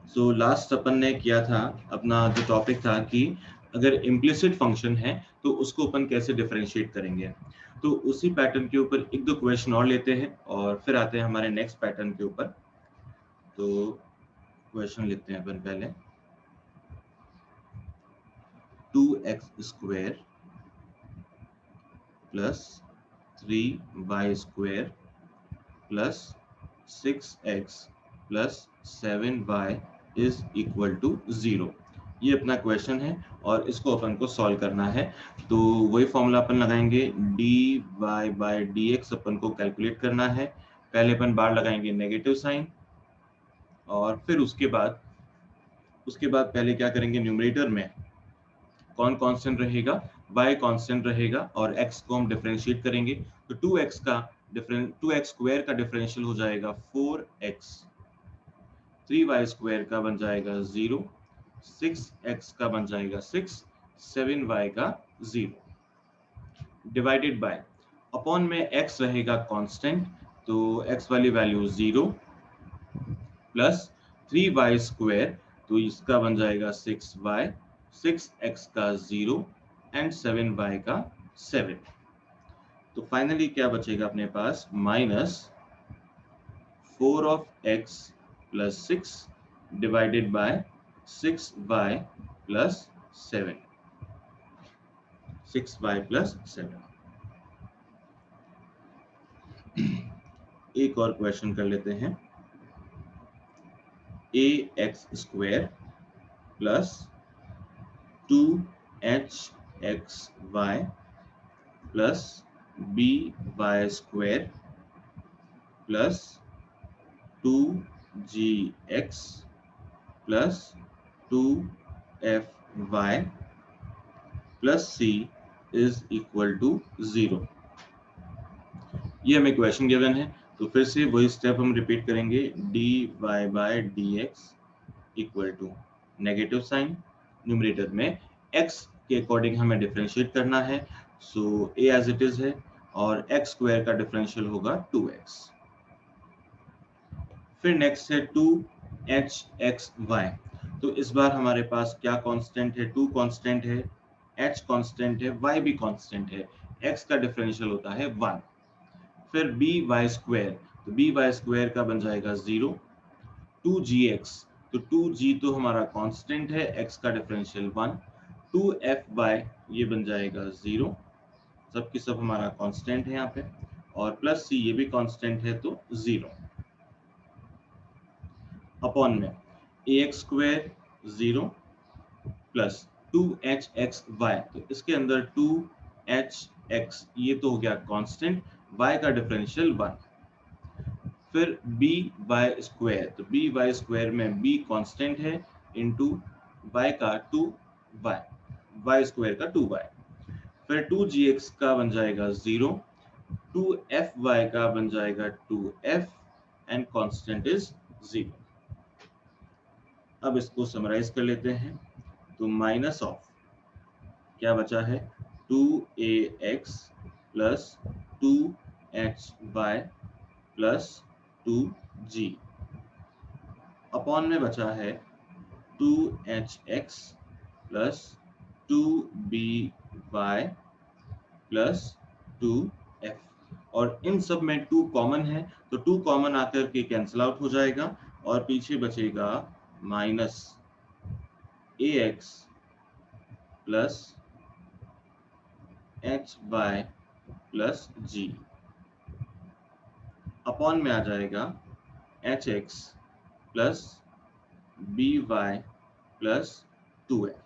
So last अपन ने किया था, अपना जो टॉपिक था कि अगर इम्प्लिसिट फंक्शन है तो उसको अपन कैसे डिफरेंशिएट करेंगे। तो उसी पैटर्न के ऊपर एक दो क्वेश्चन और लेते हैं और फिर आते हैं हमारे नेक्स्ट पैटर्न के ऊपर। तो क्वेश्चन लेते हैं अपन पहले। 2x² plus 3y² plus 6x plus 7y is equal to 0। ये अपना क्वेश्चन है और इसको अपन को सॉल्व करना है। तो वही फॉर्मूला अपन लगाएंगे, dy/dx अपन को कैलकुलेट करना है। पहले अपन बार लगाएंगे नेगेटिव साइन और फिर उसके बाद पहले क्या करेंगे, न्यूमरेटर में कौन कांस्टेंट रहेगा, y कांस्टेंट रहेगा और x को हम डिफरेंशिएट करेंगे। तो 2x² का डिफरेंशियल हो जाएगा 4x, 3y² का बन जाएगा 0, 6x का बन जाएगा 6, 7y का 0 डिवाइडेड बाय अपॉन में x रहेगा कांस्टेंट, तो x वाली वैल्यू 0 प्लस 3y², तो इसका बन जाएगा 6y, 6x का 0 एंड 7y का 7। तो फाइनली क्या बचेगा अपने पास, minus 4 of x plus 6 divided by 6y plus 7, 6y plus 7। एक और क्वेश्चन कर लेते हैं। ax² plus 2hxy plus by² plus 2gx plus 2fy plus c is equal to 0। ये हमें क्वेश्चन गिवन है, तो फिर से वही स्टेप हम रिपीट करेंगे। dy/dx equal to negative sign, numerator में x के अकॉर्डिंग हमें डिफरेंशिएट करना है, so a as it is है और x² का डिफरेंशियल होगा 2x। फिर नेक्स्ट है 2hxy। तो इस बार हमारे पास क्या कांस्टेंट है, 2 कांस्टेंट है, h कांस्टेंट है, y भी कांस्टेंट है, x का डिफरेंशियल होता है 1। फिर by², तो by² का बन जाएगा 0, 2gx, तो 2g तो हमारा कांस्टेंट है, x का डिफरेंशियल 1, 2fy ये बन जाएगा 0, सब की सब हमारा कांस्टेंट है यहाँ पे, और प्लस c ये भी कांस्टेंट है तो 0 अपॉन में ax² 0 प्लस 2hxy, तो इसके अंदर 2hx ये तो हो गया कांस्टेंट, y का डिफरेंशियल 1। फिर by², तो by² में b कांस्टेंट है इनटू y का 2y, y² का 2y। फिर 2gx का बन जाएगा 0, 2fy का बन जाएगा 2f एंड कांस्टेंट इज 0। अब इसको समराइज कर लेते हैं, तो माइनस ऑफ क्या बचा है, 2ax plus 2hy plus 2g upon में बचा है 2hx plus 2by plus 2f, और इन सब में 2 कॉमन है, तो 2 कॉमन आकर के कैंसिल आउट हो जाएगा और पीछे बचेगा minus ax plus hy plus g upon में आ जाएगा hx plus by plus 2f।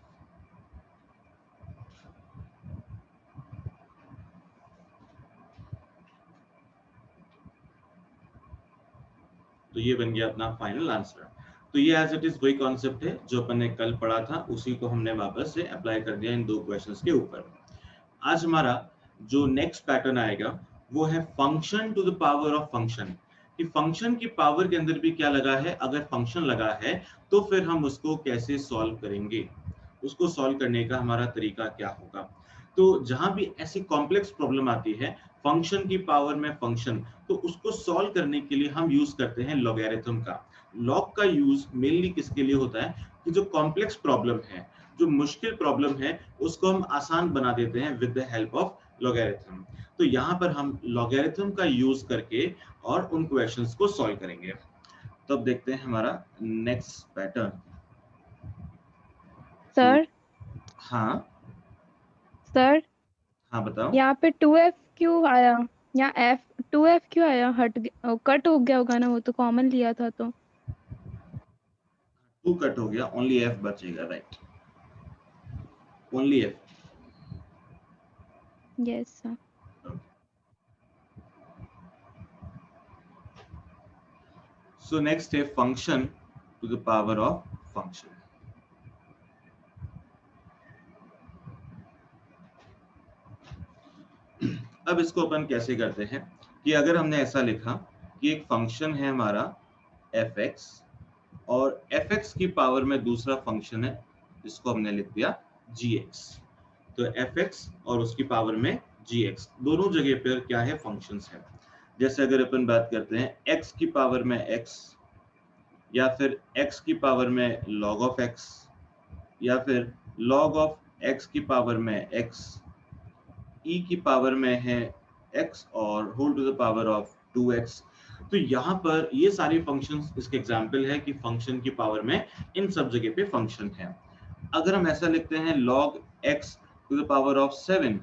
तो ये बन गया अपना फाइनल आंसर। तो ये एज इट इज वही कॉन्सेप्ट है जो अपन ने कल पढ़ा था, उसी को हमने वापस से अप्लाई कर दिया इन 2 क्वेश्चंस के ऊपर। आज हमारा जो नेक्स्ट पैटर्न आएगा वो है function to the power of function, कि फंक्शन की पावर के अंदर भी क्या लगा है, अगर फंक्शन लगा है तो फिर हम उसको कैसे सॉल्व करेंगे, उसको सॉल्व करने का हमारा तरीका क्या होगा। तो जहां भी ऐसी कॉम्प्लेक्स प्रॉब्लम आती है फंक्शन की पावर में फंक्शन, तो उसको सॉल्व करने के लिए हम यूज करते हैं लॉगरिथम का। लॉग का यूज मेनली किसके लिए होता है कि जो कॉम्प्लेक्स प्रॉब्लम है, जो मुश्किल प्रॉब्लम है, उसको हम आसान बना देते हैं with the help of logarithm. तो यहाँ पर हम लॉगरिथम का यूज करके और उन क्वेश्चंस को सॉल्व करेंगे। तो अब देखते हैं हमारा नेक्स्ट पैटर्न। तो सर हाँ सर हाँ बताओ। यहाँ पे 2f क्यों आया? यहाँ f 2f क्यों आया? कट हो गया होगा ना, वो तो कॉमन लिया था तो। 2 कट हो गया, ओनली एफ बचेगा, right, only F. Yes sir. So next है function to the power of function. अब इसको अपन कैसे करते हैं कि अगर हमने ऐसा लिखा कि एक फंक्शन है हमारा एफ एक्स, और एफ एक्स की पावर में दूसरा फंक्शन है जिसको हमने लिख दिया जी एक्स। तो एफ एक्स और उसकी पावर में जी एक्स, दोनों जगह पर क्या है, फंक्शंस है। जैसे अगर अपन बात करते हैं एक्स की पावर में एक्स, या फिर एक्स की पावर में लॉग ऑफ एक्स, या फिर लॉग ऑफ एक्स की पावर में एक्स, ई की पावर में है x और whole to the power of 2x। तो यहाँ पर ये सारे फंक्शंस इसके एग्जाम्पल है कि फंक्शन की पावर में इन सब जगह पे फंक्शन है। अगर हम ऐसा लिखते हैं log x to the power of 7,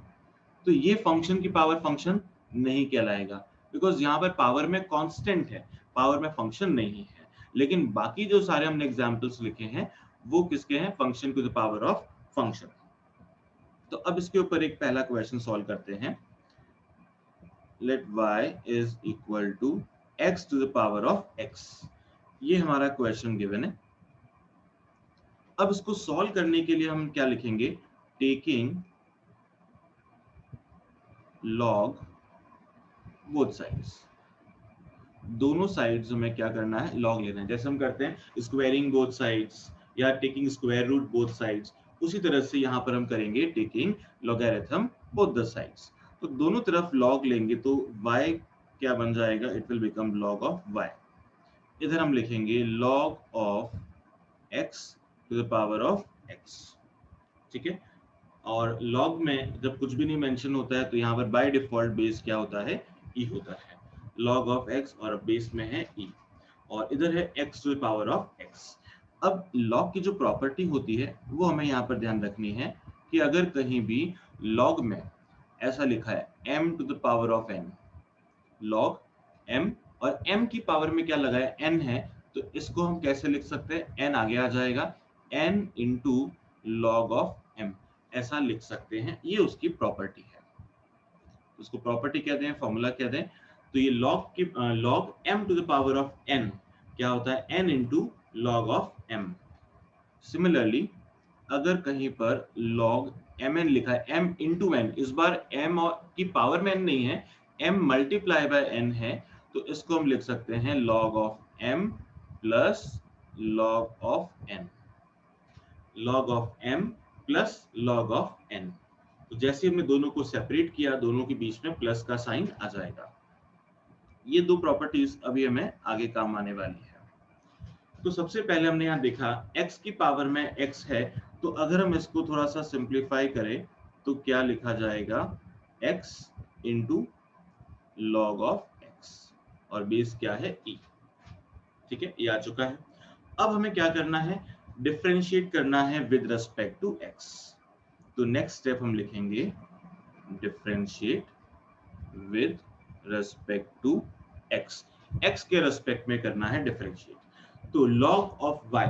तो ये फंक्शन की पावर फंक्शन नहीं कहलाएगा, बिकॉज यहाँ पर पावर में कांस्टेंट है, पावर में फंक्शन नहीं है। लेकिन बाकी जो सारे हमने एग्जाम्पल्स लिखे हैं वो किसके हैं, function to the power of function. तो अब इसके ऊपर एक पहला क्वेश्चन सॉल्व करते हैं। Let y is equal to x to the power of x, ये हमारा क्वेश्चन गिवन है। अब इसको सॉल्व करने के लिए हम क्या लिखेंगे, टेकिंग log बोथ साइड्स। दोनों साइड्स हमें क्या करना है, लॉग लेना है। जैसे हम करते हैं स्क्वायरिंग बोथ साइड्स या taking square root both sides, उसी तरह से यहाँ पर हम करेंगे taking logarithm both the sides. तो दोनों तरफ लॉग लेंगे तो y क्या बन जाएगा, it will become log of y। इधर हम लिखेंगे log of x to the power of x, ठीक है। और log में जब कुछ भी नहीं मेंशन होता है तो यहाँ पर बाय डिफॉल्ट बेस क्या होता है, e होता है। log ऑफ x और बेस में है e, और इधर है x to the power of x। अब log की जो प्रॉपर्टी होती है वो हमें यहाँ पर ध्यान रखनी है कि अगर कहीं भी log में ऐसा लिखा है m to the power of n, log m, और m की पावर में क्या लगा है, n है, तो इसको हम कैसे लिख सकते हैं, n आगे आ जाएगा, n into log of m, ऐसा लिख सकते हैं। ये उसकी प्रॉपर्टी है, उसको प्रॉपर्टी कहते हैं, फॉर्मूला कहते हैं। तो ये log m to the power of n क्या होता है, n into log of m। Similarly अगर कहीं पर log mn लिखा है, m इंटू n, इस बार m की पावर में n नहीं है, m मल्टीप्लाई बाय n है, तो इसको हम लिख सकते हैं log of m plus log of n, log of m plus log of n। तो जैसे हमने दोनों को सेपरेट किया, दोनों के बीच में प्लस का साइन आ जाएगा। ये दो प्रॉपर्टीज अभी हमें आगे काम आने वाली है। तो सबसे पहले हमने यहाँ देखा x की पावर में x है, तो अगर हम इसको थोड़ा सा सिंप्लीफाई करें तो क्या लिखा जाएगा, x into log of x, और बेस क्या है e, ठीक है, ये आ चुका है। अब हमें क्या करना है, डिफरेंशिएट करना है विद रेस्पेक्ट टू x। तो नेक्स्ट स्टेप हम लिखेंगे differentiate with respect to x, x के रेस्पेक्ट में करना है डिफरेंशिएट। तो log ऑफ y,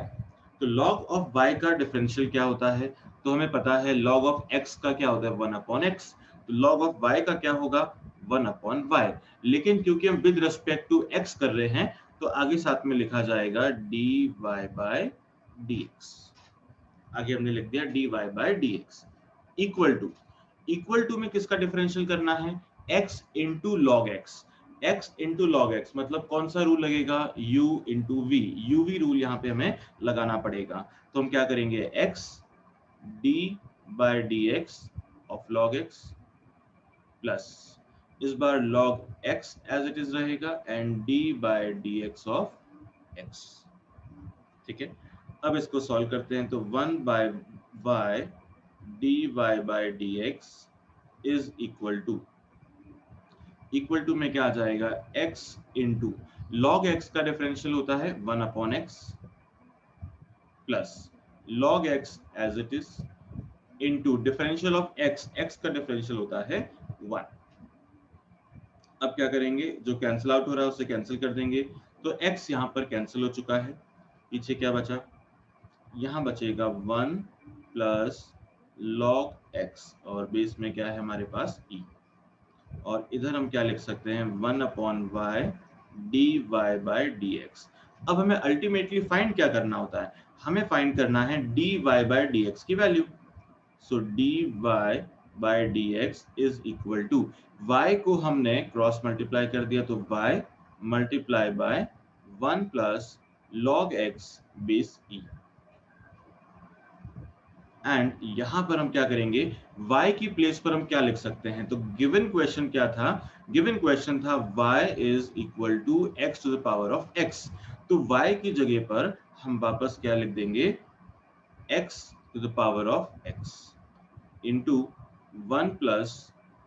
तो log ऑफ y का डिफरेंशियल क्या होता है, तो हमें पता है log ऑफ x का क्या होता है, 1 अपॉन x। तो log ऑफ y का क्या होगा, 1 अपॉन y। लेकिन क्योंकि हम विद रेस्पेक्ट टू x कर रहे हैं तो आगे साथ में लिखा जाएगा dy बाय dx। आगे हमने लिख दिया dy by dx equal to में किसका डिफरेंशियल करना है, x into log x. x into log x मतलब कौन सा रूल लगेगा, u into v, uv rule यहाँ पे हमें लगाना पड़ेगा। तो हम क्या करेंगे, x d by dx of log x plus इस बार log x as it is रहेगा and d by dx of x। ठीक है, अब इसको सॉल्व करते हैं तो 1 by y d Y by D x is equal to में क्या आ जाएगा, x इंटू लॉग x का डिफरेंशियल होता है 1 upon x plus log x as it is into differential of x का डिफरेंशियल होता है 1। अब क्या करेंगे, जो कैंसिल आउट हो रहा है उसे कैंसिल कर देंगे, तो x यहाँ पर कैंसिल हो चुका है, पीछे क्या बचा, यहाँ बचेगा 1 प्लस लॉग x और बेस में क्या है हमारे पास e, और इधर हम क्या लिख सकते हैं 1 upon y d Y by D x. अब हमें अल्टीमेटली फाइंड क्या करना होता है, हमें फाइंड करना है D Y by D X की value. So D Y by D x is equal to, Y को हमने क्रॉस मल्टीप्लाई कर दिया तो Y multiply by 1 plus log X base E, and यहां पर हम क्या करेंगे, y की प्लेस पर हम क्या लिख सकते हैं, तो गिवन क्वेश्चन क्या था, गिवन क्वेश्चन था y is equal to x to the power of x, तो y की जगह पर हम वापस क्या लिख देंगे, x to the power of x into 1 plus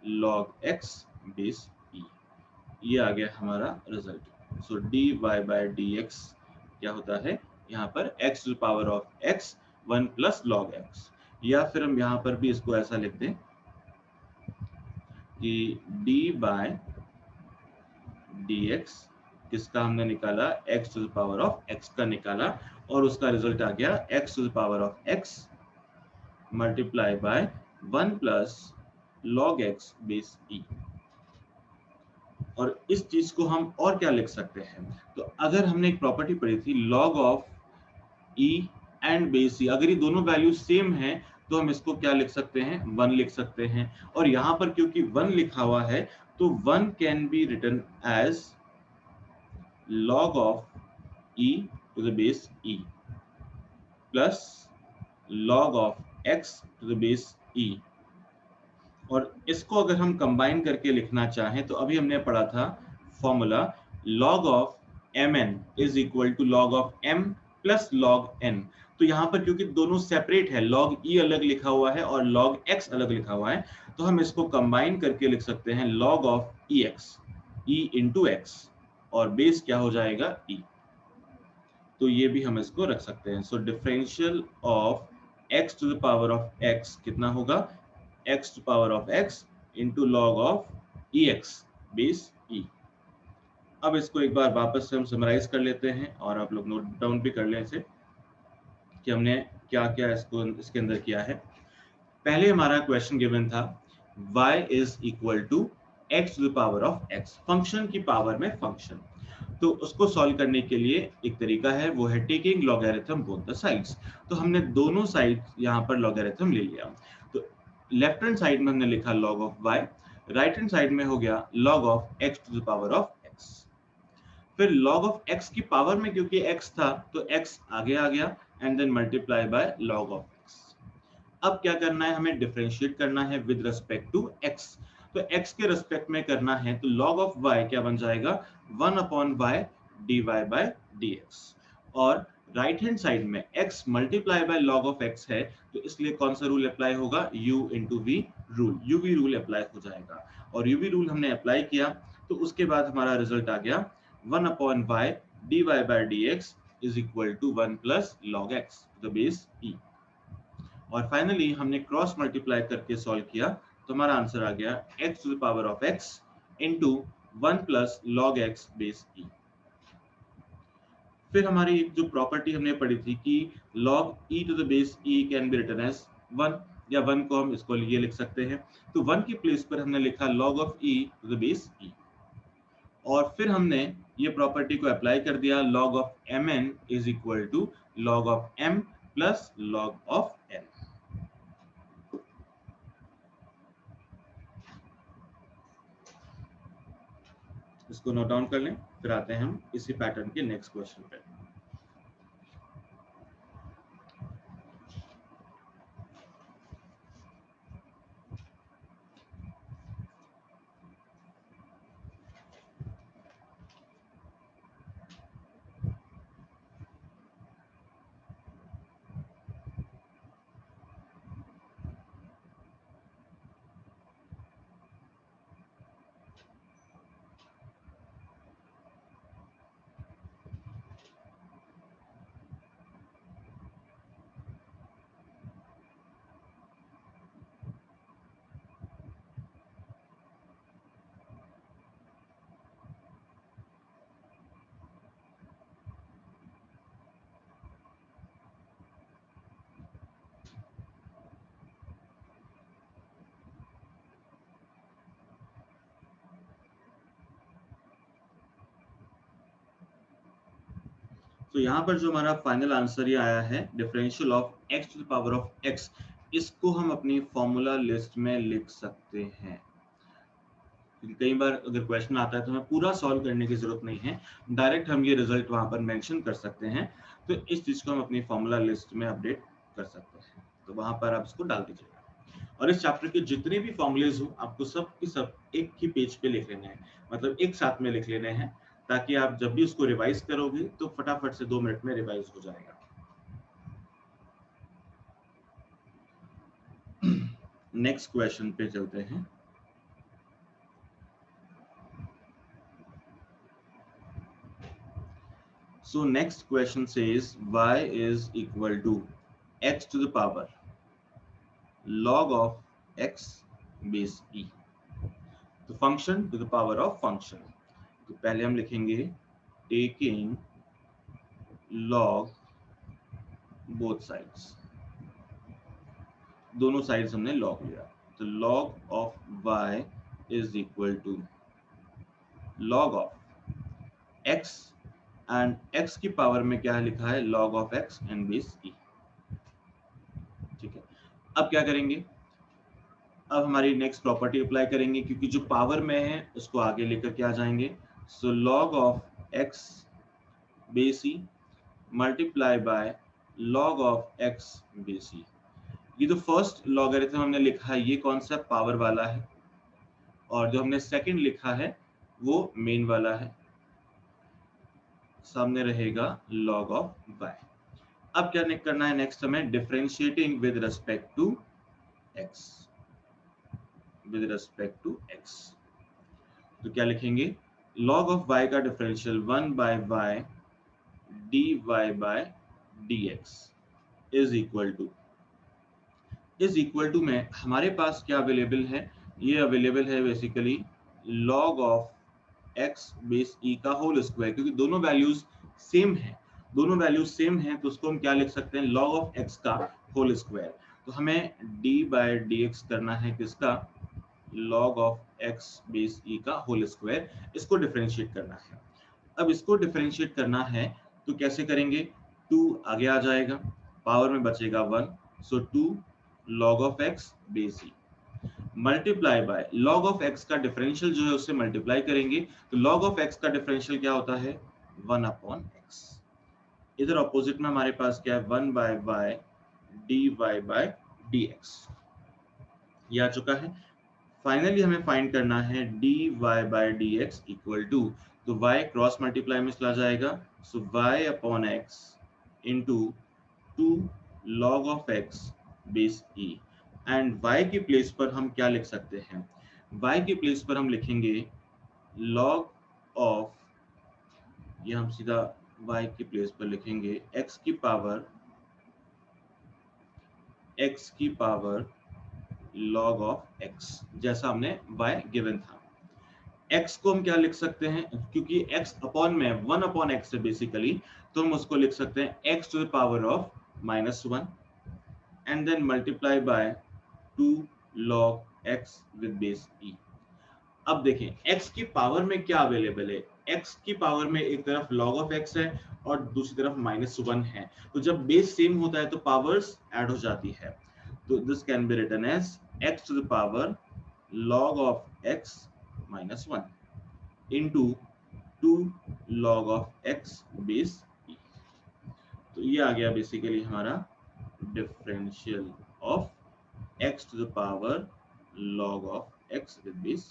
log x base e, ये आ गया हमारा result. So D Y by D x क्या होता है, यहाँ पर x to the power of x 1 plus log x, या फिर हम यहाँ पर भी इसको ऐसा लिख दें कि d बाय डी एक्स किसका हमने निकाला, x to the power of x का निकाला, और उसका रिजल्ट आ गया x to the power of x multiply by 1 plus log x base e। और इस चीज को हम और क्या लिख सकते हैं, तो अगर हमने एक प्रॉपर्टी पढ़ी थी log of e and base e, अगर ये दोनों वैल्यू सेम हैं तो हम इसको क्या लिख सकते हैं, 1 लिख सकते हैं, और यहाँ पर क्योंकि 1 लिखा हुआ है तो 1 can be written as log of e to the base e plus log of x to the base e। और इसको अगर हम कंबाइन करके लिखना चाहें तो अभी हमने पढ़ा था formula log of mn is equal to log of m plus log n, तो यहाँ पर क्योंकि दोनों सेपरेट है, log e अलग लिखा हुआ है और log x अलग लिखा हुआ है, तो हम इसको कंबाइन करके लिख सकते हैं log of ex e into x, और बेस क्या हो जाएगा e, तो ये भी हम इसको रख सकते हैं। So differential of x to the power of x कितना होगा, x to power of x into log of ex base e। अब इसको एक बार वापस से हम समराइज कर लेते हैं, और आप लोग नोट डाउन भी कर लें इसे कि हमने क्या क्या इसको इसके अंदर किया है। पहले हमारा क्वेश्चन गिवन था y is equal to x to the power of x, function की पावर में फंक्शन, तो उसको सॉल्व करने के लिए एक तरीका है, वो है taking logarithm both the sides. तो हमने दोनों साइड यहाँ पर लॉगरिथम ले लिया, तो लेफ्ट हैंड साइड में हमने लिखा log of y, right hand side में हो गया log of x to the power of x। फिर log ऑफ x की पावर में क्योंकि x था तो x आगे आ गया, and then multiply by log of x। अब क्या करना है, हमें डिफरेंशिएट करना है विद रिस्पेक्ट टू x, तो x के रिस्पेक्ट में करना है, तो log ऑफ y क्या बन जाएगा 1 upon y dy by dx, और राइट हैंड साइड में x multiply by log of x है, तो इसलिए कौन सा रूल अप्लाई होगा, u into v rule, uv rule apply हो जाएगा, और uv रूल हमने अप्लाई किया तो उसके बाद हमारा रिजल्ट आ गया 1 upon y dy by dx is equal to 1 plus log x the base e। और फाइनली हमने क्रॉस मल्टीप्लाई करके सॉल्व किया तो हमारा आंसर आ गया x to the power of x into 1 plus log x base e। फिर हमारी एक जो प्रॉपर्टी हमने पढ़ी थी कि log e to the base e can be written as 1, या 1 को हम इसको ये लिख सकते हैं, तो 1 की प्लेस पर हमने लिखा log of e to the base e, और फिर हमने ये प्रॉपर्टी को अप्लाई कर दिया log of mn is equal to log of m plus log of n। इसको नोट डाउन कर लें, फिर आते हैं हम इसी पैटर्न के नेक्स्ट क्वेश्चन पे। तो यहाँ पर जो हमारा फाइनल आंसर ये आया है differential of x to the power of x, इसको हम अपनी फॉर्मूला लिस्ट में लिख सकते हैं। क्योंकि कई बार अगर क्वेश्चन आता है तो हमें पूरा सॉल्व करने की जरूरत नहीं है, डायरेक्ट हम ये रिजल्ट वहां पर मेंशन कर सकते हैं। तो इस चीज को हम अपनी फॉर्मूला लिस्ट में अपडेट कर सकते हैं, तो वहां पर आप इसको डाल दीजिएगा। और इस चैप्टर के जितने भी फॉर्मूलेज हो आपको सब की सब एक ही पेज पे लिख लेने हैं, मतलब एक साथ में लिख लेने हैं, ताकि आप जब भी उसको रिवाइज करोगे तो फटाफट से 2 मिनट में रिवाइज हो जाएगा। नेक्स्ट क्वेश्चन पे चलते हैं। So next question says y is equal to x to the power log of x base e, तो function to the power of function। तो पहले हम लिखेंगे taking log both sides, दोनों साइड्स हमने log लिया, तो log of y is equal to log of x, and x की पावर में क्या लिखा है log of x and base e। ठीक है, अब क्या करेंगे, अब हमारी नेक्स्ट प्रॉपर्टी अप्लाई करेंगे, क्योंकि जो पावर में है उसको आगे लेकर के आ जाएंगे। सो log of x base e multiply by log of x base e। ये जो फर्स्ट लॉगरिथम हमने लिखा है ये कौन सा पावर वाला है, और जो हमने सेकंड लिखा है वो मेन वाला है, सामने रहेगा log of y। अब क्या करना है नेक्स्ट हमें, differentiating with respect to x, with respect to x। तो क्या लिखेंगे, log of y का differential 1 by y dy by dx is equal to में हमारे पास क्या अवेलेबल है, ये अवेलेबल है basically log of x base e का होल स्क्वायर, क्योंकि दोनों वैल्यूज सेम हैं, दोनों वैल्यूज सेम हैं, तो उसको हम क्या लिख सकते हैं log of x का होल स्क्वायर। तो हमें d बाय dx करना है किसका, log of x base e का होल स्क्वायर, इसको डिफरेंशिएट करना है। अब इसको डिफरेंशिएट करना है तो कैसे करेंगे, 2 आगे आ जाएगा, पावर में बचेगा 1, सो 2 log of x base e multiply by log of x का डिफरेंशियल जो है उससे मल्टीप्लाई करेंगे, तो log of x का डिफरेंशियल क्या होता है 1 अपॉन x। इधर ऑपोजिट में हमारे पास क्या है 1 by y dy by dx, ये आ चुका है। फाइनली हमें फाइंड करना है dy by dx equal to, तो y क्रॉस मल्टीप्लाई में चला जाएगा, so y upon x into 2 log of x base e, and y की प्लेस पर हम क्या लिख सकते हैं, y की प्लेस पर हम लिखेंगे log of, ये हम सीधा y की प्लेस पर लिखेंगे x की पावर log of x, जैसा हमने y गिवन था। x को हम क्या लिख सकते हैं, क्योंकि x अपॉन में 1 अपॉन x है बेसिकली, तो हम उसको लिख सकते हैं x to the power of -1 and then multiply by 2 log x with base e। अब देखें x की पावर में क्या अवेलेबल है, x की पावर में एक तरफ log of x है और दूसरी तरफ -1 है, तो जब बेस सेम होता है तो पावर्स ऐड हो जाती है, तो this can be written as x to the power log of x -1 into 2 log of x base e। तो ये आ गया बेसिकली हमारा differential of x to the power log of x with base,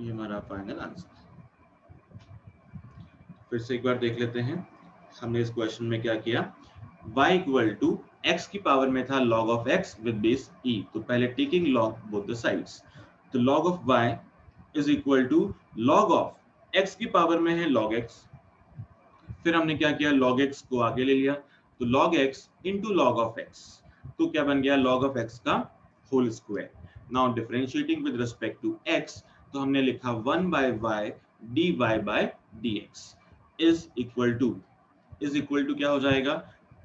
ये हमारा फाइनल आंसर। फिर से एक बार देख लेते हैं हमने इस क्वेश्चन में क्या किया, y इक्वल टू x की पावर में था log of x with base e, तो पहले taking log both the sides, तो log of y is equal to log of x की पावर में है log x, फिर हमने क्या किया log x को आगे ले लिया, तो log x into log of x, तो क्या बन गया log of x का whole square. Now differentiating with respect to x, तो हमने लिखा 1 by y dy by dx is equal to क्या हो जाएगा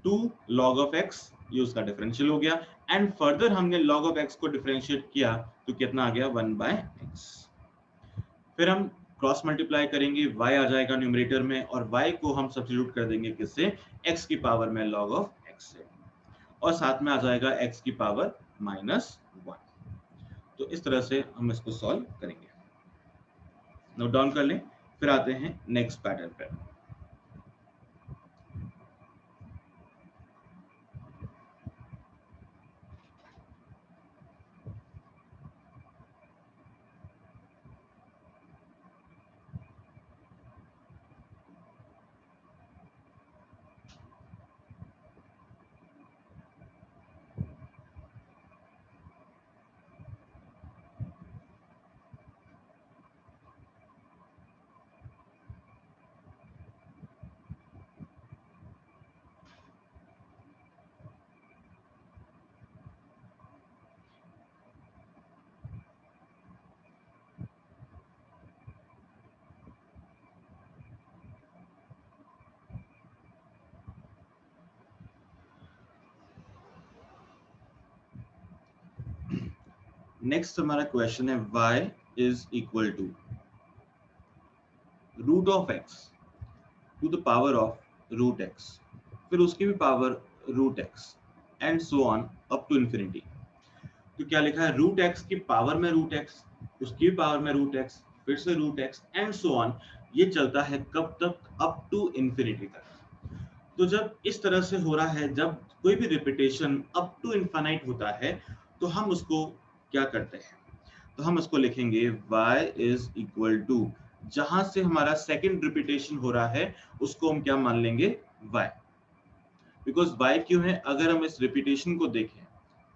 2 log of x, ये उसका डिफरेंशियल हो गया, एंड फर्दर हमने log of x को डिफरेंशिएट किया तो कितना आ गया 1 बाय x। फिर हम क्रॉस मल्टीप्लाई करेंगे, y आ जाएगा न्यूमरेटर में और y को हम सब्स्टिट्यूट कर देंगे किससे, x की पावर में log ऑफ x से, और साथ में आ जाएगा x की पावर -1। तो इस तरह से हम इसको सॉल्व करेंगे। नोट डाउन कर लें, फिर आते हैं नेक्स्ट पैटर्न पे। नेक्स्ट हमारा क्वेश्चन है y is equal to root of x to the power of root x, फिर उसकी भी power root x and so on up to infinity. तो क्या लिखा है, रूट x की पावर में रूट x, उसकी भी पावर में रूट x, फिर से root x and so on. ये चलता है कब तक, अप टू इंफिनिटी तक। तो जब इस तरह से हो रहा है, जब कोई भी रिपीटेशन अप टू इनफाइनाइट होता है, तो हम उसको क्या करते हैं, तो हम उसको लिखेंगे y इज इक्वल टू, जहां से हमारा सेकंड रिपीटेशन हो रहा है उसको हम क्या मान लेंगे, y। बिकॉज y क्यों है, अगर हम इस रिपीटेशन को देखें,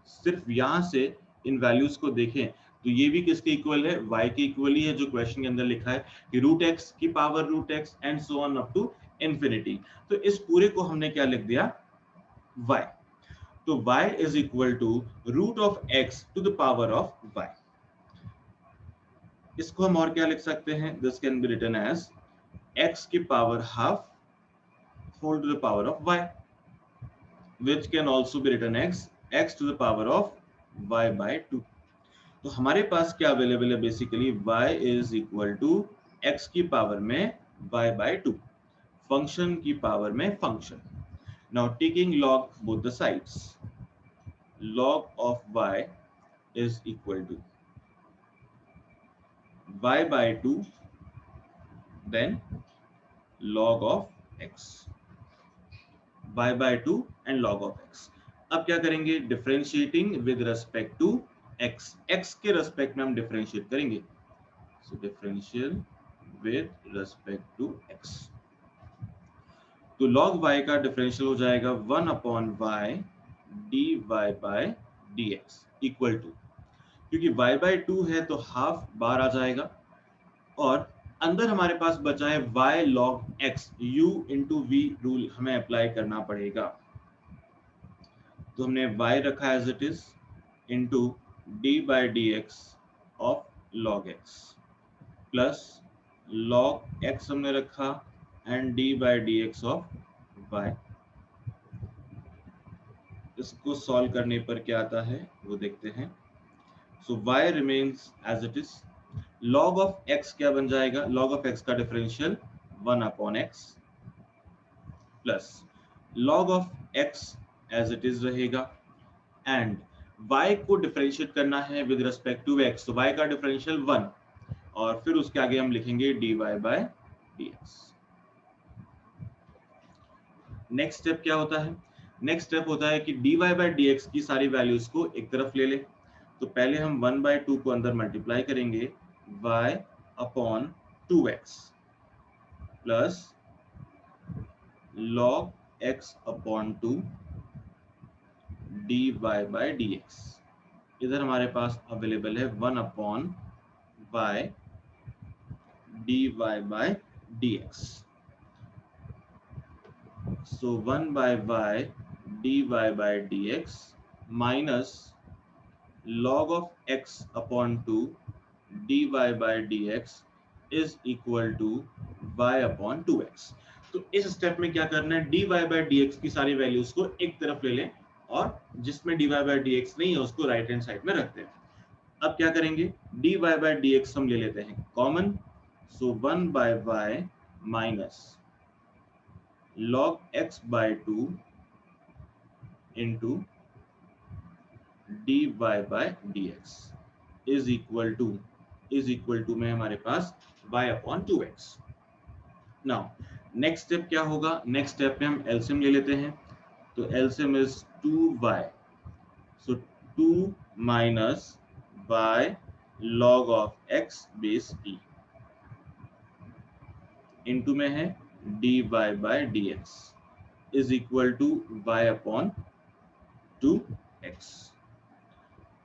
सिर्फ यहां से इन वैल्यूज को देखें, तो ये भी किसके इक्वल है, y के इक्वल ही है, जो क्वेश्चन के अंदर लिखा है कि रूट x की power root x and so on up to infinity. तो इस पूरे को हमने क्या लिख दिया, y। तो y is equal to root of x to the power of y। इसको हम और क्या लिख सकते हैं, this can be written as x की power half whole to the power of y, which can also be written as x to the power of y by 2। तो हमारे पास क्या अवेलेबल है, basically y is equal to x की power में y by 2, function की power में function. Now taking log both the sides, log of y is equal to y by 2 then log of x, y by 2 and log of x। अब क्या करेंगे, differentiating with respect to x, x के respect में हम differentiate करेंगे, so differential with respect to x। तो log y का differential हो जाएगा 1 upon y dy by dx equal to, क्योंकि y by 2 है तो हाफ बार आ जाएगा, और अंदर हमारे पास बचा है y log x, u into v rule हमें अप्लाई करना पड़ेगा। तो हमने y रखा as it is into d by D x of log x plus log x हमने रखा and d by D x of y। इसको सॉल्व करने पर क्या आता है वो देखते हैं। So y remains as it is, log of x क्या बन जाएगा, log ऑफ x का differential 1 upon x plus log of x as it is रहेगा, एंड y को डिफरेंशिएट करना है विद रिस्पेक्ट टू x, तो y का डिफरेंशियल 1, और फिर उसके आगे हम लिखेंगे dy by dx। Next step क्या होता है, नेक्स्ट स्टेप होता है कि dy बाय dx की सारी वैल्यूज को एक तरफ ले ले। तो पहले हम 1/2 को अंदर मल्टीप्लाई करेंगे y upon 2x plus log x upon 2 dy by dx। इधर हमारे पास अवेलेबल है 1 upon y dy by dx। So 1 by y dy by dx minus log of x upon 2 dy by dx is equal to y upon 2x। तो इस step में क्या करना है, dy by dx की सारी वैल्यूज को एक तरफ ले लें, और जिसमें dy by dx नहीं है उसको राइट हैंड साइड में रखते हैं। अब क्या करेंगे, dy by dx हम ले लेते हैं common, so 1 by y minus log x by 2 into dy by dx is equal to में हमारे पास y upon 2x। Now next step क्या होगा? नेक्स्ट स्टेप में हम एलसीएम ले लेते हैं, तो LCM is 2y, so 2 minus y log of x base e into में है dy by dx is equal to y upon 2x।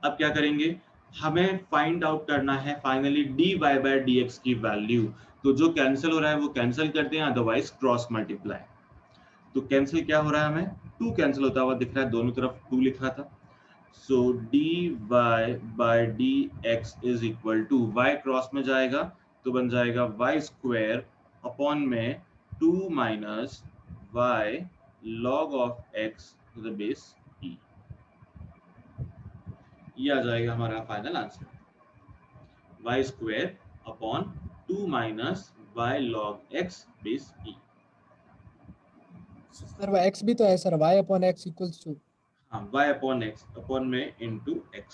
अब क्या करेंगे? हमें फाइंड आउट करना है फाइनली dy by dx की वैल्यू। तो जो कैंसिल हो रहा है वो कैंसिल करते हैं, अदरवाइज क्रॉस मल्टीप्लाई। तो कैंसिल क्या हो रहा है? हमें 2 कैंसिल होता हुआ दिख रहा है, दोनों तरफ 2 लिखा था। सो dy by dx is equal to y cross में जाएगा तो बन जाएगा y स्क्वायर अपॉन में 2 minus y log of x to the base e। ये आ जाएगा हमारा final answer, y square upon 2 minus y log x base e। Sir वो x भी तो है sir, y upon x equals to, हाँ, y अपॉन x अपॉन में इनटू x,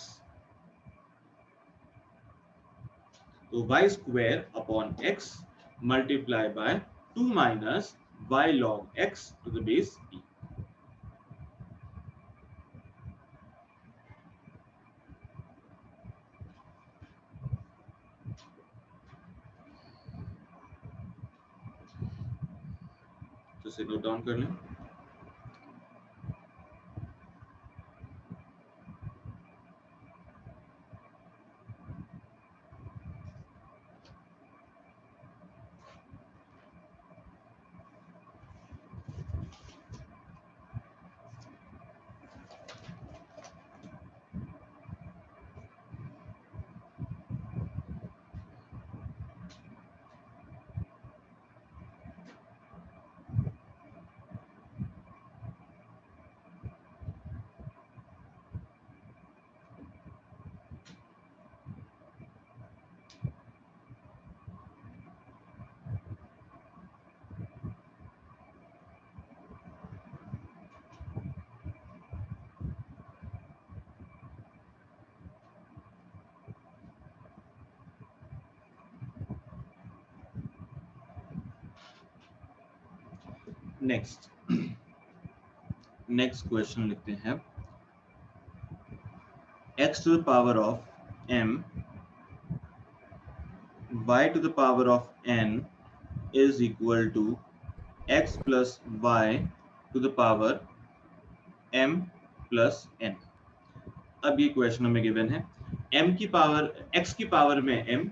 तो y square upon x multiply by 2 minus y log x to the base e। तो इसे note down कर लें। नेक्स्ट क्वेश्चन लिखते हैं, x to the power of m y to the power of n is equal to x plus y to the power m plus n। अब ये question हमें given है m की power x की power में m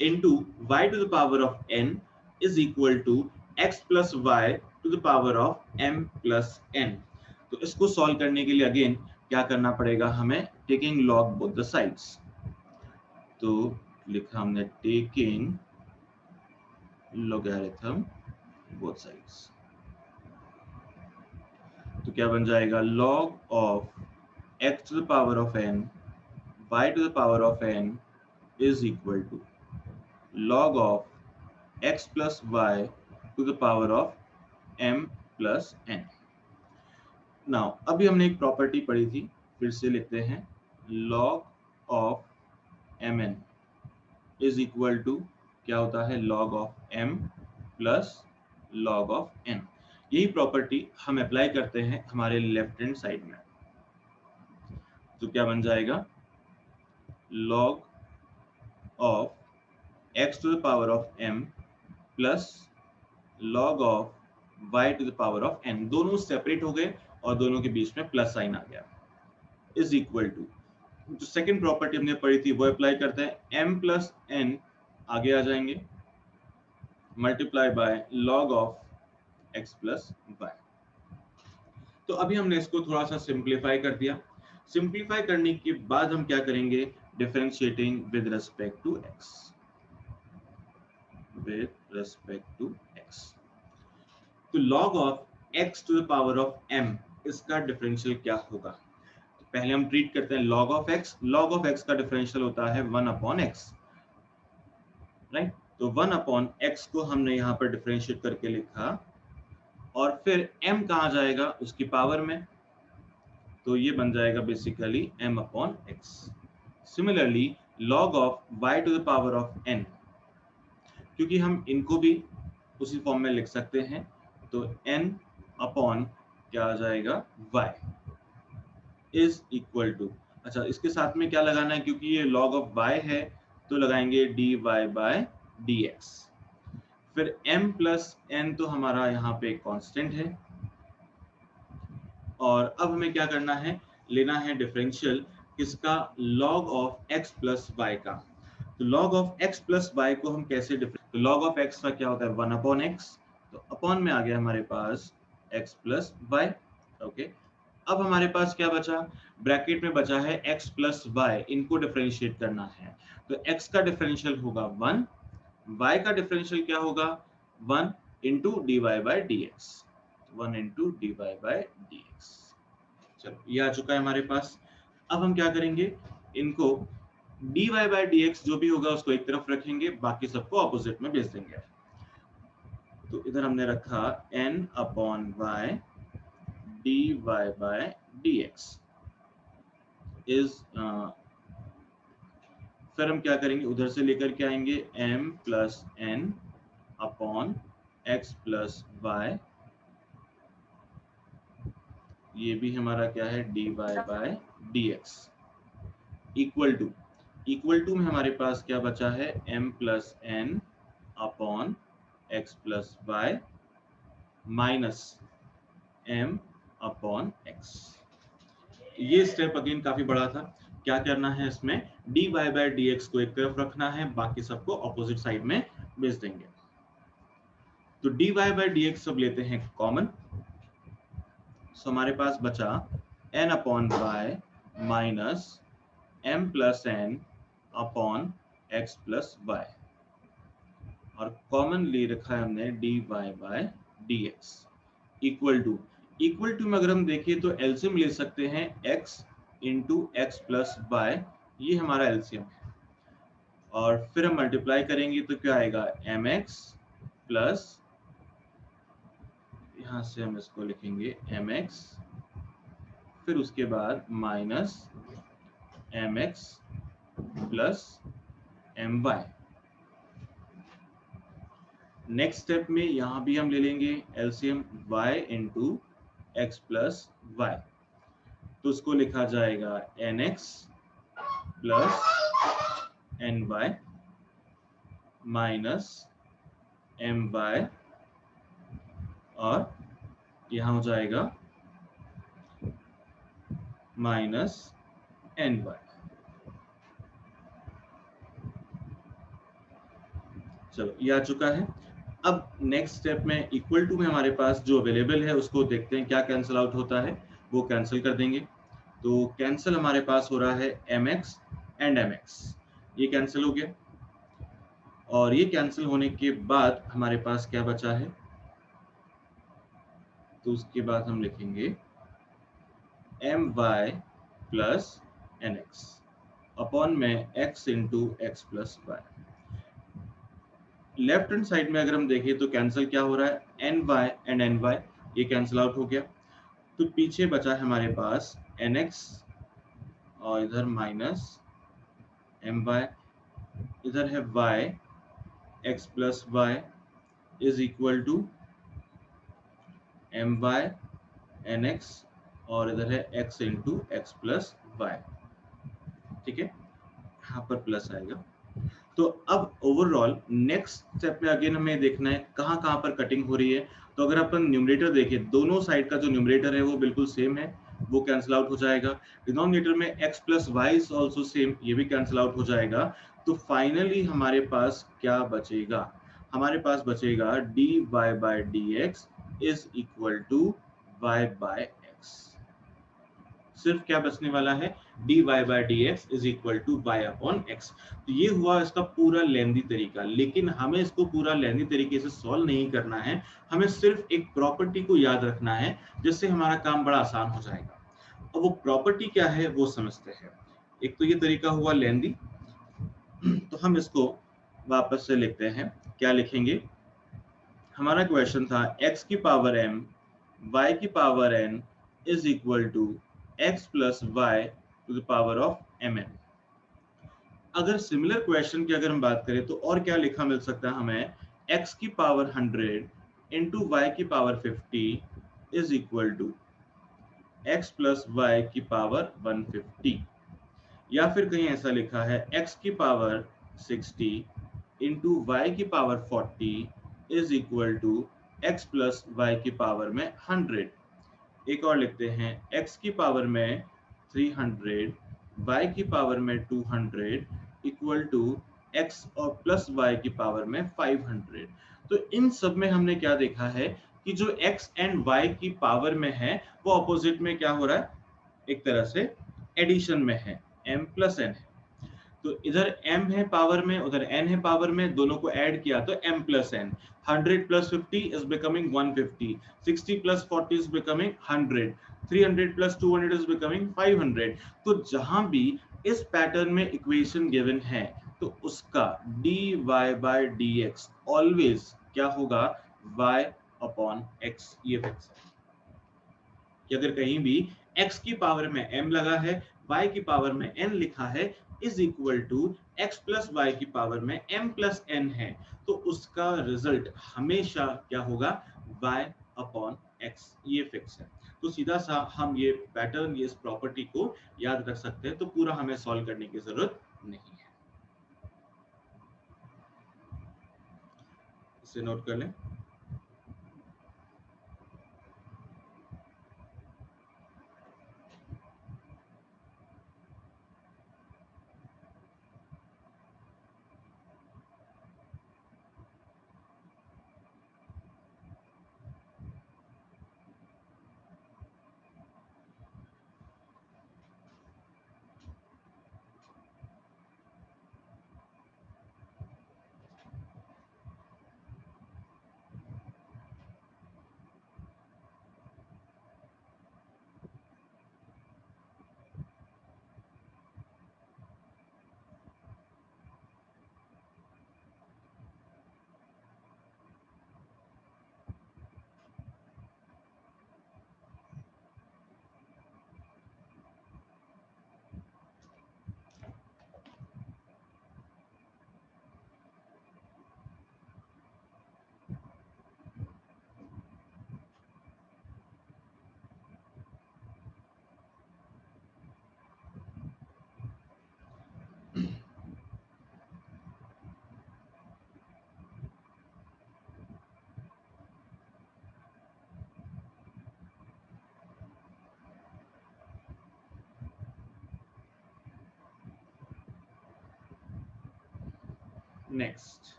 into y to the power of n is equal to x plus y to the power of m plus n। तो इसको solve करने के लिए अगेन क्या करना पड़ेगा हमें? Taking log both the sides. तो लिखा हमने टेकिंग लॉगरिथम बोथ साइड्स, तो क्या बन जाएगा? Log of x to the power of n y to the power of n is equal to log of x plus y to the power of m plus n। Now अभी हमने एक property पढ़ी थी, फिर से लिखते हैं log of mn is equal to क्या होता है? log of m plus log of n। यही प्रॉपर्टी हम अप्लाई करते हैं हमारे लेफ्ट हैंड साइड में, तो क्या बन जाएगा? log of x to the power of m plus log of y to the power of n। दोनों सेपरेट हो गए और दोनों के बीच में प्लस साइन आ गया, इज इक्वल टू जो सेकंड प्रॉपर्टी हमने पढ़ी थी वो अप्लाई करते हैं, m प्लस n आगे आ जाएंगे multiply by log of x plus y। तो अभी हमने इसको थोड़ा सा सिंप्लीफाई कर दिया। सिंप्लीफाई करने के बाद हम क्या करेंगे? Differentiating with respect to x, with respect to x। तो log of x to the power of m इसका डिफरेंशियल क्या होगा? तो पहले हम ट्रीट करते हैं log of x। log of x का डिफरेंशियल होता है 1 अपॉन x, राइट? तो 1 अपॉन एक्स को हमने यहाँ पर डिफरेंशिएट करके लिखा, और फिर m कहाँ जाएगा उसकी पावर में, तो ये बन जाएगा basically m upon x. Similarly log of y to the power of n, क्योंकि हम इनको भी उसी फॉर्म में लिख सकते हैं, तो n अपॉन क्या आ जाएगा y इज इक्वल टू, अच्छा इसके साथ में क्या लगाना है, क्योंकि ये log ऑफ y है तो लगाएंगे dy बाय dx। फिर m प्लस n तो हमारा यहाँ पे कांस्टेंट है, और अब हमें क्या करना है, लेना है डिफरेंशियल किसका, log of x plus y का। तो log of x plus y को हम कैसे तो log ऑफ x का क्या होता है 1 अपॉन x, तो अपॉन में आ गया हमारे पास x प्लस y। ओके, अब हमारे पास क्या बचा, ब्रैकेट में बचा है x प्लस y, इनको डिफरेंशिएट करना है। तो x का डिफरेंशियल होगा 1, y का डिफरेंशियल क्या होगा 1 into d Y by D x, 1 into d Y by D x. चलो ये आ चुका है हमारे पास। अब हम क्या करेंगे, इनको d Y by D x जो भी होगा उसको एक तरफ रखेंगे, बाकी सबको ऑपोजिट में भेज देंगे। तो इधर हमने रखा n upon y d Y by D x is, फिर हम क्या करेंगे, उधर से लेकर के आएंगे m plus n upon x plus y, ये भी हमारा क्या है dy by dx, equal to में हमारे पास क्या बचा है m plus n upon x plus y minus m upon x। ये स्टेप अगेन काफी बड़ा था, क्या करना है इसमें, dy बाय dx को एक तरफ रखना है, बाकी सबको ऑपोजिट साइड में भेज देंगे। तो dy बाय dx सब लेते हैं कॉमन, सो हमारे पास बचा n upon y minus m plus n upon x plus y, और कॉमन ले रखा है हमने dy by dx equal to में अगर हम देखें तो एलसीएम ले सकते हैं x into x plus y, ये हमारा एलसीएम है, और फिर हम मल्टीप्लाई करेंगे तो क्या आएगा mx प्लस, यहाँ से हम इसको लिखेंगे mx, फिर उसके बाद minus mx plus my। Next step में यहाँ भी हम ले लेंगे LCM y into x plus y, तो उसको लिखा जाएगा nx plus ny minus my, और यहाँ हो जाएगा माइनस ny। चलो ये आ चुका है। अब नेक्स्ट स्टेप में इक्वल टू में हमारे पास जो अवेलेबल है उसको देखते हैं क्या कैंसिल आउट होता है, वो कैंसिल कर देंगे। तो कैंसिल हमारे पास हो रहा है mx एंड mx, ये कैंसिल हो गया, और ये कैंसिल होने के बाद हमारे पास क्या बचा है, तो उसके बाद हम लिखेंगे my प्लस nx अपॉन में x into x plus y. Left hand side में अगर हम देखें तो कैंसिल क्या हो रहा है ny एंड ny, ये कैंसिल आउट हो गया, तो पीछे बचा है हमारे पास nx और इधर माइनस my, इधर है y x plus y is equal to my nx, और इधर है x into x plus y. ठीक है, यहाँ पर प्लस आएगा। तो अब ओवरऑल नेक्स्ट स्टेप में अगेन हमें देखना है कहाँ कहाँ पर कटिंग हो रही है। तो अगर अपन न्यूमरेटर देखें, दोनों साइड का जो न्यूमरेटर है वो बिल्कुल सेम है, वो कैंसिल आउट हो जाएगा। डिनोमिनेटर में x plus y is also same, ये भी कैंसिल आउट हो जाएगा। तो फाइनली हमारे पास क्या बचेगा, हमारे पास बचेगा dy by dx is equal to y by x। सिर्फ क्या बचने वाला है, dy by dx is equal to y upon x। तो ये हुआ इसका पूरा लेंदी तरीका, लेकिन हमें इसको पूरा लेंदी तरीके से सॉल्व नहीं करना है, हमें सिर्फ एक प्रॉपर्टी को याद रखना है जिससे हमारा काम बड़ा आसान हो जाएगा। अब वो प्रॉपर्टी क्या है वो समझते हैं। एक तो ये तरीका हुआ लेंदी, तो हम इसको वापस से लिखते हैं, क्या लिखेंगे? हमारा क्वेश्चन था x की पावर m y की power n is equal to x plus y to the power of mn। अगर सिमिलर क्वेश्चन की अगर हम बात करें तो और क्या लिखा मिल सकता है हमें? x की पावर 100 इंटू वाई की power 50 is equal to x plus y की पावर 150। या फिर कहीं ऐसा लिखा है x की पावर 60 इंटू वाई की power 40 is equal to x plus y की पावर में 100। एक और लिखते हैं x की पावर में 300 y की पावर में 200 इक्वल टू x और प्लस y की पावर में 500। तो इन सब में हमने क्या देखा है कि जो x एंड y की पावर में है वो ऑपोजिट में क्या हो रहा है? एक तरह से एडिशन में है, m प्लस n है। तो इधर m है पावर में, उधर n है पावर में, दोनों को ऐड किया तो m plus n। 100 plus 50 is becoming 150, 60 plus 40 is becoming 100, 300 plus 200 is becoming 500। तो जहां भी इस पैटर्न में इक्वेशन गिवन है तो उसका dy by dx ऑलवेज क्या होगा? y upon x। ये फिक्स है कि अगर कहीं भी x की पावर में m लगा है, y की पावर में n लिखा है, is equal to x plus y की पावर में m प्लस n है, तो उसका रिजल्ट हमेशा क्या होगा? y upon x। ये फिक्स है। तो सीधा सा हम ये पैटर्न, ये इस प्रॉपर्टी को याद रख सकते हैं, तो पूरा हमें सॉल्व करने की जरूरत नहीं है। इसे नोट कर लें।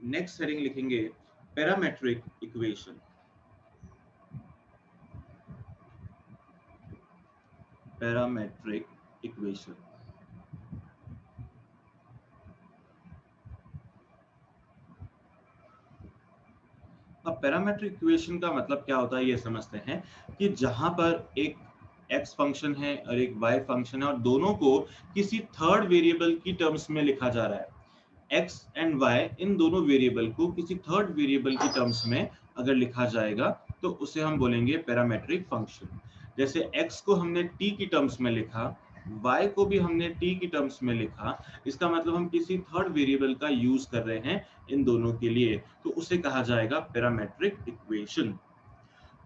नेक्स्ट हेडिंग लिखेंगे पैरामेट्रिक इक्वेशन। पैरामेट्रिक इक्वेशन अब पैरामेट्रिक इक्वेशन का मतलब क्या होता है ये समझते हैं कि जहां पर एक x फंक्शन है और एक y फंक्शन है और दोनों को किसी थर्ड वेरिएबल की टर्म्स में लिखा जा रहा है। x एंड y इन दोनों वेरिएबल को किसी थर्ड वेरिएबल की टर्म्स में अगर लिखा जाएगा तो उसे हम बोलेंगे पैरामेट्रिक फंक्शन। जैसे x को हमने t की टर्म्स में लिखा, y को भी हमने t की टर्म्स में लिखा, इसका मतलब हम किसी थर्ड वेरिएबल का यूज कर रहे हैं इन दोनों के लिए, तो उसे कहा जाएगा पैरामेट्रिक इक्वेशन।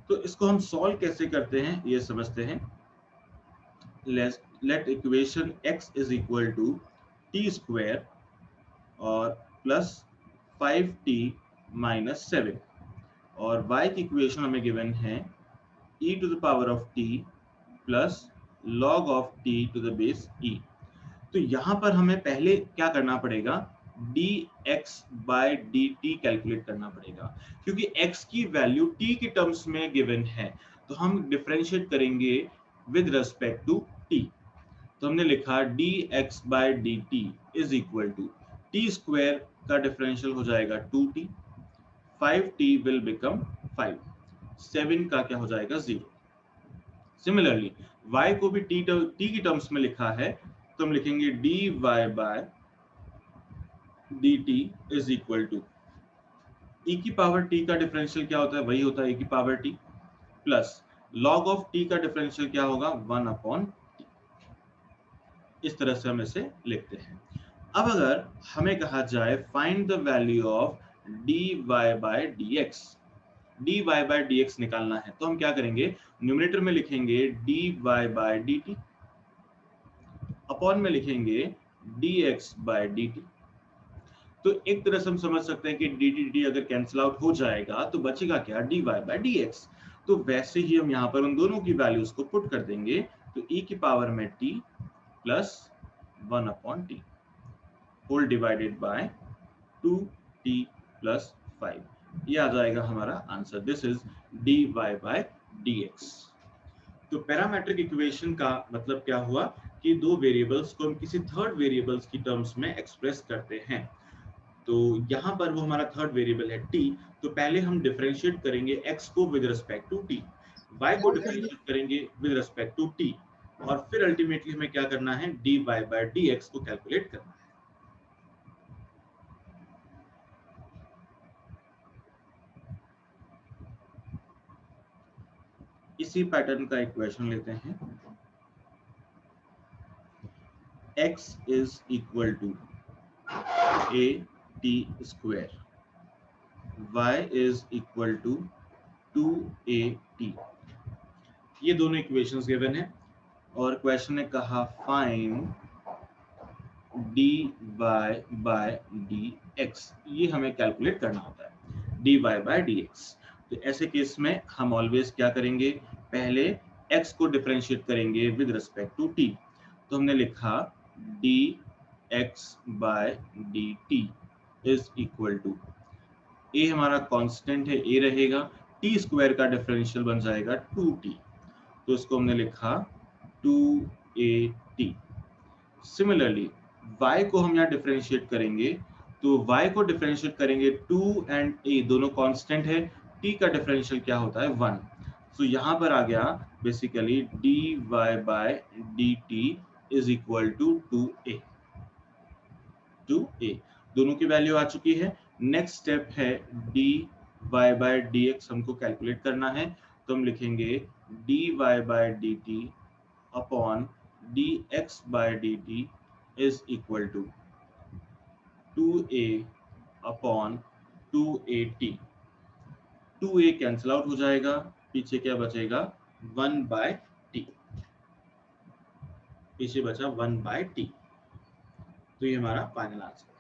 तो इसको हम सॉल्व कैसे करते हैं ये समझते हैं। Let equation x is equal to t square और प्लस 5t माइनस 7 और y की इक्वेशन हमें गिवन है e to the power of t plus log of t to the base e। तो यहाँ पर हमें पहले क्या करना पड़ेगा? dx by dt कैलकुलेट करना पड़ेगा, क्योंकि x की वैल्यू t की टर्म्स में गिवन है, तो हम डिफरेंशिएट करेंगे विद रिस्पेक्ट टू t। तो हमने लिखा dx by dt is equal to t square का डिफरेंशियल हो जाएगा 2t, 5t विल बिकम 5, 7 का क्या हो जाएगा 0। सिमिलरली y को भी t की टर्म्स में लिखा है, तो हम लिखेंगे dy by dt is equal to e की पावर t का डिफरेंशियल क्या होता है, वही होता है e की power t plus log of t का डिफरेंशियल क्या होगा, 1 अपॉन t। इस तरह से हम इसे लिखते हैं। अब अगर हमें कहा जाए find the value of dy by dx, dy by dx निकालना है, तो हम क्या करेंगे, न्यूमरेटर में लिखेंगे dy बाय dt, अपॉन में लिखेंगे dx बाय dt। तो एक तरह से हम समझ सकते हैं कि dt अगर कैंसिल आउट हो जाएगा तो बचेगा क्या, dy बाय dx। तो वैसे ही हम यहाँ पर उन दोनों की वैल्यूज को पुट कर देंगे, तो e की पावर में t plus 1 upon t whole divided by 2t plus 5, ये आ जाएगा हमारा answer. This is dy by dx। तो पैरामेट्रिक इक्वेशन का मतलब क्या हुआ कि दो वेरिएबल्स को हम किसी थर्ड वेरिएबल्स की टर्म्स में एक्सप्रेस करते हैं। तो यहाँ पर वो हमारा थर्ड वेरिएबल है t, तो पहले हम डिफरेंशिएट करेंगे x को with respect to t, y को डिफरेंशिएट करेंगे विद रिस्पेक्ट टू t, और फिर अल्टीमेटली हमें क्या करना है, dy बाय dx को कैलकुलेट करना है। इसी पैटर्न का इक्वेशन लेते हैं, x is equal to a t square, y is equal to 2at। ये दोनों इक्वेशंस गिवन है और क्वेश्चन ने कहा फाइंड dy बाय dx, ये हमें कैलकुलेट करना होता है dy बाय dx। तो ऐसे केस में हम ऑलवेज क्या करेंगे, पहले x को डिफरेंशिएट करेंगे विद रिस्पेक्ट टू t। तो हमने लिखा dx by dt is equal to, a हमारा कांस्टेंट है, a रहेगा, t स्क्वायर का डिफरेंशियल बन जाएगा 2t, तो इसको हमने लिखा 2at। सिमिलरली y को हम यहाँ डिफरेंशिएट करेंगे, तो y को डिफरेंशिएट करेंगे 2 एंड a दोनों कांस्टेंट है, t का डिफरेंशियल क्या होता है 1। तो यहाँ पर आ गया basically dy by dt is equal to 2a, दोनों की वैल्यू आ चुकी है। नेक्स्ट स्टेप है dy बाय dx हमको कैलकुलेट करना है, तो हम लिखेंगे dy by dt upon dx by dt is equal to 2a upon 2at। 2a cancel out हो जाएगा, पीछे क्या बचेगा, 1 बाय t, पीछे बचा 1 बाय t। तो ये हमारा फाइनल आंसर है।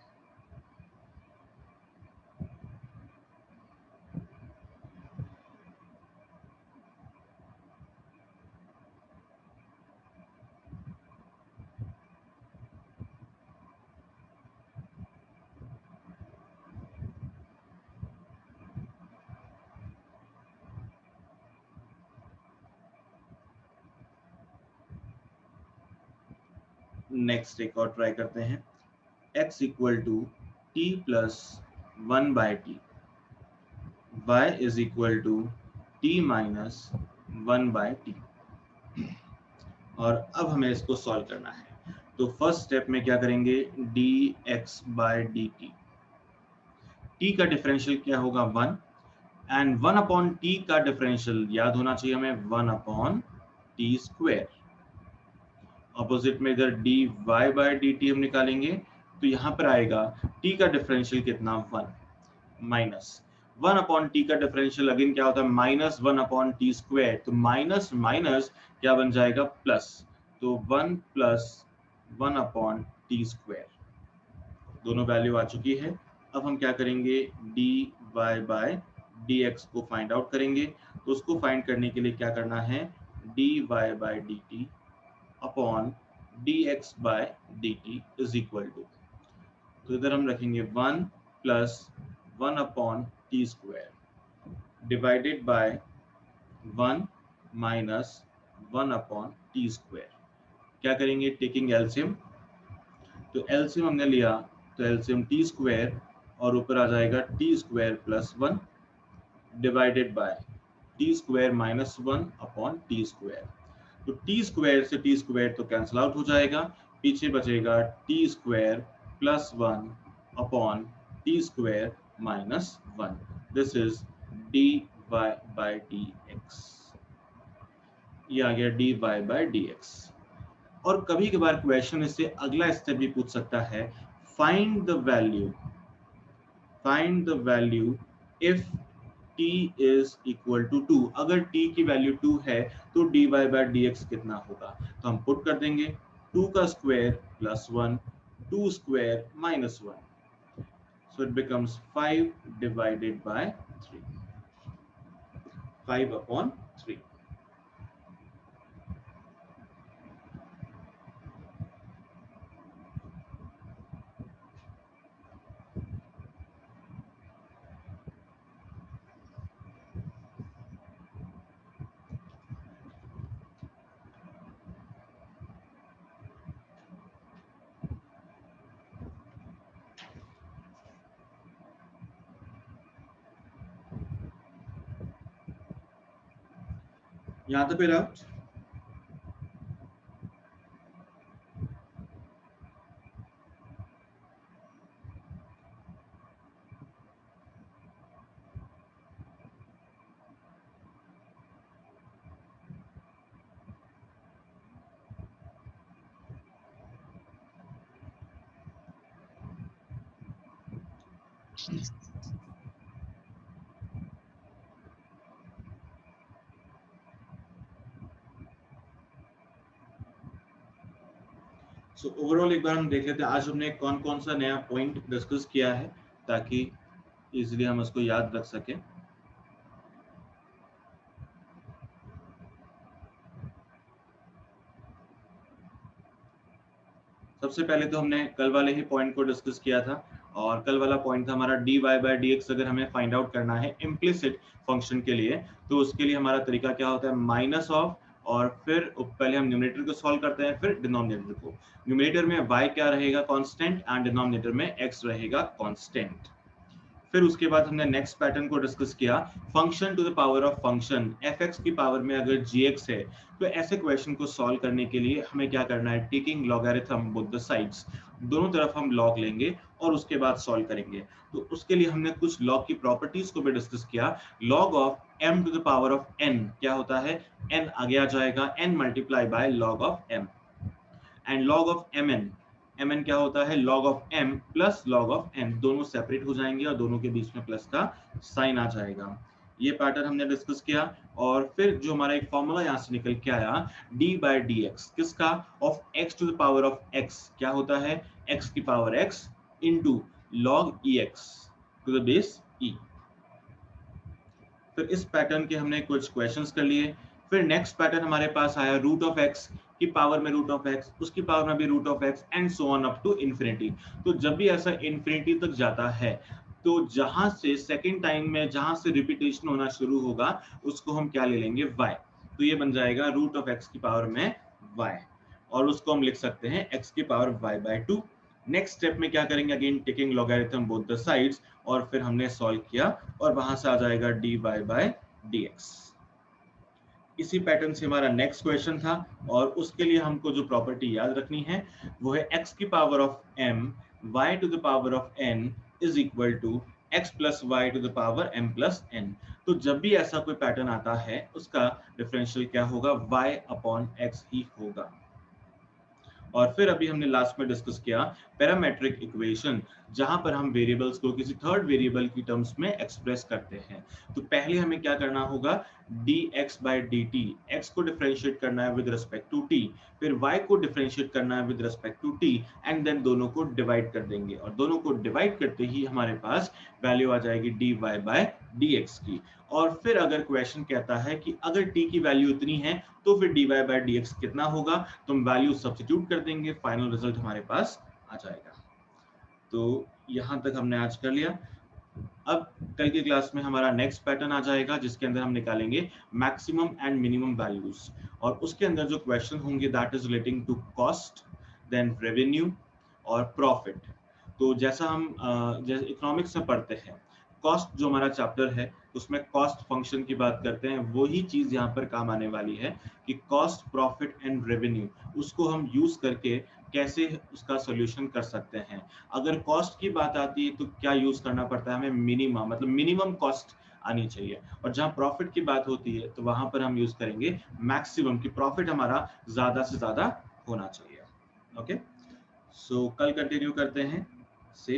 नेक्स्ट एक और ट्राई करते हैं, x equal to t plus 1 by t, y is equal to t minus 1 by t. और अब हमें इसको सॉल्व करना है, तो फर्स्ट स्टेप में क्या करेंगे, dx बाय dt, t का डिफरेंशियल क्या होगा 1, एंड 1 अपॉन t का डिफरेंशियल याद होना चाहिए हमें 1 अपॉन t स्क्वायर। ऑपोजिट में इधर dy बाय dt हम निकालेंगे, तो यहाँ पर आएगा t का डिफरेंशियल कितना 1 माइनस 1 अपॉन t का डिफरेंशियल अगेन क्या होता है माइनस 1 अपॉन t स्क्वायर, तो माइनस माइनस क्या बन जाएगा प्लस, तो 1 प्लस 1 अपॉन t स्क्वायर, दोनों वैल्यू आ चुकी है। अब हम क्या करेंगे, dy बाय dx को फाइंड आउट करेंगे, तो उसको फाइंड करने के लिए क्या करना है, dy by dt upon dx by dt is equal to, तो इधर हम रखेंगे 1 plus 1 upon t square divided by 1 minus 1 upon t square. क्या करेंगे, टेकिंग एलसीएम, तो एलसीएम हमने लिया, तो एलसीएम टी स्क्वायर और ऊपर आ जाएगा T square plus 1 divided by T square minus 1 upon t square. तो टी स्क्वायर से टी स्क्वायर तो कैंसिल आउट हो जाएगा, पीछे बचेगा T square plus 1 upon t square minus 1. This is dy by dx. ये आ गया dy by dx. और कभी कभार क्वेश्चन इससे अगला स्टेप भी पूछ सकता है, find the value if t is equal to 2. अगर t की वैल्यू 2 है तो dy by dx कितना होगा. तो हम पुट कर देंगे 2 का square plus 1, 2 square minus 1. So it becomes 5 divided by 3. 5 upon 3. यहाँ तक कोई डाउट? सो ओवरऑल एक बार हम देख लेते हैं आज हमने कौन कौन सा नया पॉइंट डिस्कस किया है ताकि इजीली हम उसको याद रख सकें. सबसे पहले तो हमने कल वाले ही पॉइंट को डिस्कस किया था और कल वाला पॉइंट था हमारा dy by dx. अगर हमें फाइंड आउट करना है इम्प्लिसिट फंक्शन के लिए तो उसके लिए हमारा तरीका क्या होता है, माइनस ऑफ, और फिर पहले हम न्यूमरेटर को सॉल्व करते हैं फिर डिनोमिनेटर को. न्यूमरेटर में y क्या रहेगा कांस्टेंट एंड डिनोमिनेटर में x रहेगा कांस्टेंट. फिर उसके बाद हमने नेक्स्ट पैटर्न को डिस्कस किया, function to the power of function. fx की पावर में अगर gx है तो ऐसे क्वेश्चन को सॉल्व करने के लिए हमें क्या करना है, taking logarithm both the sides. दोनों तरफ हम लॉग लेंगे और उसके बाद सॉल्व करेंगे. तो उसके लिए हमने कुछ लॉग की प्रॉपर्टीज को भी डिस्कस किया. Log of m to the power of n क्या होता है, n आगे आ जाएगा, n multiply by log of m. And log of mn क्या होता है, log of m plus log of n. दोनों सेपरेट हो जाएंगे और दोनों के बीच में प्लस का साइन आ जाएगा. ये पैटर्न हमने डिस्कस किया. और फिर जो हमारा एक फॉर्मूला यहाँ से निकल के आया, d by dx किसका, of x to the power of x क्या होता है, x की power x into log ex to the base e. फिर इस पैटर्न के हमने कुछ क्वेश्चंस कर लिए. फिर नेक्स्ट पैटर्न हमारे पास आया, रूट ऑफ x की पावर में रूट ऑफ x, उसकी पावर में भी root of x and so on up to infinity. तो जब भी ऐसा इन्फिनिटी तक जाता है तो जहां से सेकंड टाइम में जहां से रिपीटेशन होना शुरू होगा उसको हम क्या ले लेंगे, y. तो ये बन जाएगा रूट ऑफ x की पावर में y और उसको हम लिख सकते हैं x की power y by 2. Next step में क्या करेंगे, again taking logarithm both the sides और फिर हमने सॉल्व किया और वहां से आ जाएगा dy by dx. इसी पैटर्न से हमारा नेक्स्ट क्वेश्चन था और उसके लिए हमको जो प्रॉपर्टी याद रखनी है वो है x की power of m y to the power of n is equal to x plus y to the power m plus n. तो जब भी ऐसा कोई पैटर्न आता है उसका डिफरेंशियल क्या होगा, y अपॉन x ही होगा. और फिर अभी हमने लास्ट में डिस्कस किया पैरामेट्रिक इक्वेशन, जहां पर हम वेरिएबल्स को किसी थर्ड वेरिएबल की टर्म्स में एक्सप्रेस करते हैं. तो पहले हमें क्या करना होगा, dx by dt, x को डिफरेंशिएट करना है विद रिस्पेक्ट टू t, फिर y को डिफरेंशिएट करना है with respect to t and then दोनों को डिवाइड कर देंगे और दोनों को डिवाइड करते ही हमारे पास वैल्यू आ जाएगी dy by dx की. और फिर अगर क्वेश्चन कहता है कि अगर t की वैल्यू इतनी है तो फिर dy by dx कितना होगा, तो हम वैल्यू सब्स्टिट्यूट कर देंगे, फाइनल रिजल्ट हमारे पास आ जाएगा. तो यहाँ तक हमने आज कर लिया. अब कल की क्लास में हमारा नेक्स्ट पैटर्न आ जाएगा जिसके अंदर हम निकालेंगे मैक्सिमम एंड मिनिमम वैल्यूज और उसके अंदर जो क्वेश्चन होंगे that is relating to cost, then revenue और प्रॉफिट. तो जैसा हम जैसे इकोनॉमिक्स में पढ़ते हैं, कॉस्ट जो हमारा चैप्टर है उसमें कॉस्ट फंक्शन की बात करते हैं, वही चीज यहाँ पर काम आने वाली है कि कॉस्ट, प्रॉफिट एंड रेवेन्यू उसको हम यूज करके कैसे उसका सॉल्यूशन कर सकते हैं। अगर कॉस्ट की बात आती है तो क्या यूज करना पड़ता है हमें, मिनिमम, मतलब मिनिमम कॉस्ट आनी चाहिए। और जहां प्रॉफिट की बात होती है तो वहां पर हम यूज करेंगे मैक्सिमम, की प्रॉफिट हमारा ज्यादा से ज्यादा होना चाहिए। ओके, सो कल कंटिन्यू करते हैं सेम।